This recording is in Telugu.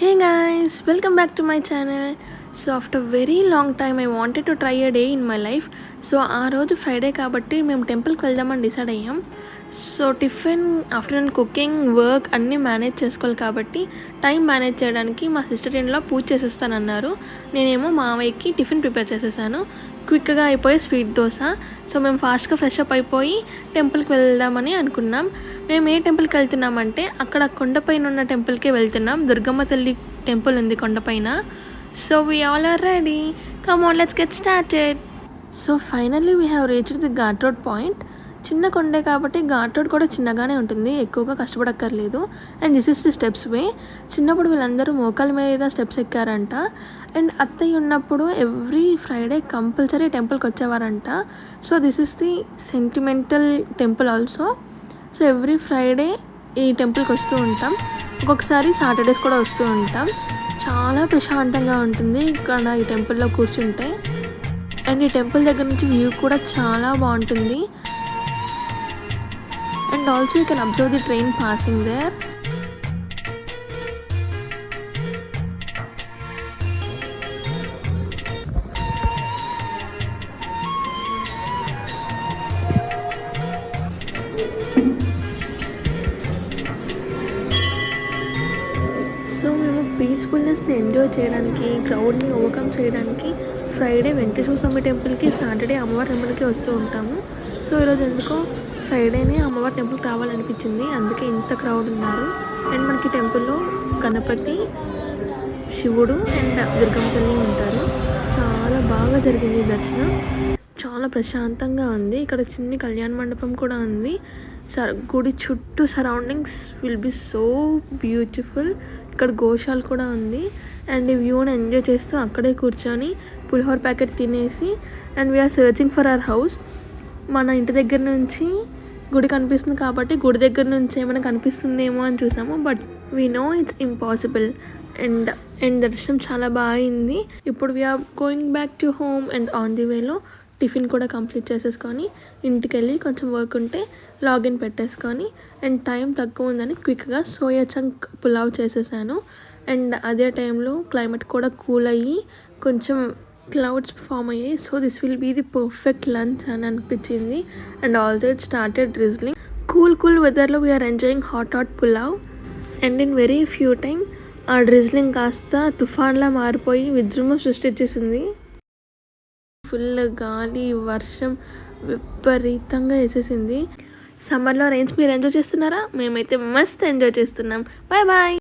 Hey guys, welcome back to my channel. So after very long time I wanted to try a day in my life. So ఆ రోజు ఫ్రైడే కాబట్టి మేము టెంపుల్కి వెళ్దామని డిసైడ్ అయ్యాం. So tiffin afternoon cooking work అన్నీ మేనేజ్ చేసుకోవాలి కాబట్టి టైం మేనేజ్ చేయడానికి మా సిస్టర్ ఇన్లా పూజ చేసేస్తానన్నారు. నేనేమో మావయ్యకి టిఫిన్ ప్రిపేర్ చేసేసాను. క్విక్గా అయిపోయి స్వీట్ దోశ. సో మేము ఫాస్ట్గా ఫ్రెష్ అప్ అయిపోయి టెంపుల్కి వెళ్దామని అనుకున్నాం. మేము ఏ టెంపుల్కి వెళ్తున్నామంటే అక్కడ కొండపైన ఉన్న టెంపుల్కే వెళ్తున్నాం. దుర్గమ్మ తల్లి టెంపుల్ ఉంది కొండపైన. So we all are ready. Come on, let's get started. So finally we have reached the ghat road point. చిన్న కొండే కాబట్టి ఘాట్ రోడ్ కూడా చిన్నగానే ఉంటుంది, ఎక్కువగా కష్టపడక్కర్లేదు. And this is the steps way. చిన్నప్పుడు వీళ్ళందరూ మోకాల మీద స్టెప్స్ ఎక్కారంట. అండ్ అత్తయ్య ఉన్నప్పుడు ఎవ్రీ ఫ్రైడే కంపల్సరీ టెంపుల్కి వచ్చేవారంట. So this is the sentimental temple also. So every Friday ఈ టెంపుల్కి వస్తూ ఉంటాం. ఒక్కొక్కసారి సాటర్డేస్ కూడా వస్తూ ఉంటాం. చాలా ప్రశాంతంగా ఉంటుంది ఇక్కడ ఈ టెంపుల్లో కూర్చుంటే. అండ్ ఈ టెంపుల్ దగ్గర నుంచి వ్యూ కూడా చాలా బాగుంటుంది. And also you can observe the train passing there. So మేము పీస్ఫుల్నెస్ని ఎంజాయ్ చేయడానికి, క్రౌడ్ని ఓవర్కమ్ చేయడానికి ఫ్రైడే వెంకటేశ్వర స్వామి టెంపుల్కి, సాటర్డే అమ్మవారి టెంపుల్కి వస్తూ ఉంటాము. సో ఈరోజు ఎందుకో ఫ్రైడేనే అమ్మవారి టెంపుల్కి రావాలనిపించింది, అందుకే ఇంత క్రౌడ్ ఉన్నారు. అండ్ మనకి టెంపుల్లో గణపతి, శివుడు అండ్ దుర్గమ్మ తల్లి ఉంటారు. చాలా బాగా జరిగింది దర్శనం. చాలా ప్రశాంతంగా ఉంది. ఇక్కడ చిన్ని కళ్యాణ మండపం కూడా ఉంది. గుడి చుట్టూ surroundings will be so beautiful. ఇక్కడ గోశాల కూడా ఉంది. అండ్ ఈ వ్యూని ఎంజాయ్ చేస్తూ అక్కడే కూర్చొని పులిహోర ప్యాకెట్ తినేసి and we are searching for our house. మన ఇంటి దగ్గర నుంచి గుడి కనిపిస్తుంది కాబట్టి గుడి దగ్గర నుంచి ఏమైనా కనిపిస్తుందేమో అని చూసాము, but we know it's impossible. And దర్శనం చాలా బాగా అయింది. ఇప్పుడు we are going back to home. And on the వేలో టిఫిన్ కూడా కంప్లీట్ చేసేసుకొని ఇంటికి వెళ్ళి కొంచెం వర్క్ ఉంటే లాగిన్ పెట్టేసుకొని, అండ్ టైం తక్కువ ఉందని క్విక్గా సోయా చంక్ పులావ్ చేసేసాను. అండ్ అదే టైంలో క్లైమేట్ కూడా కూల్ అయ్యి కొంచెం క్లౌడ్స్ ఫామ్ అయ్యాయి. So this will be the perfect lunch అని అనిపించింది. And also it started drizzling. Cool వెదర్లో we are enjoying hot pulao. And in very few time ఆ డ్రిజ్లింగ్ కాస్త తుఫాన్లా మారిపోయి విజృంభం సృష్టించేసింది. ఫుల్ గాలి, వర్షం విపరీతంగా వేసేసింది. సమ్మర్లో రైన్స్ మీరు ఎంజాయ్ చేస్తున్నారా? మేమైతే మస్త్ ఎంజాయ్ చేస్తున్నాం. Bye bye.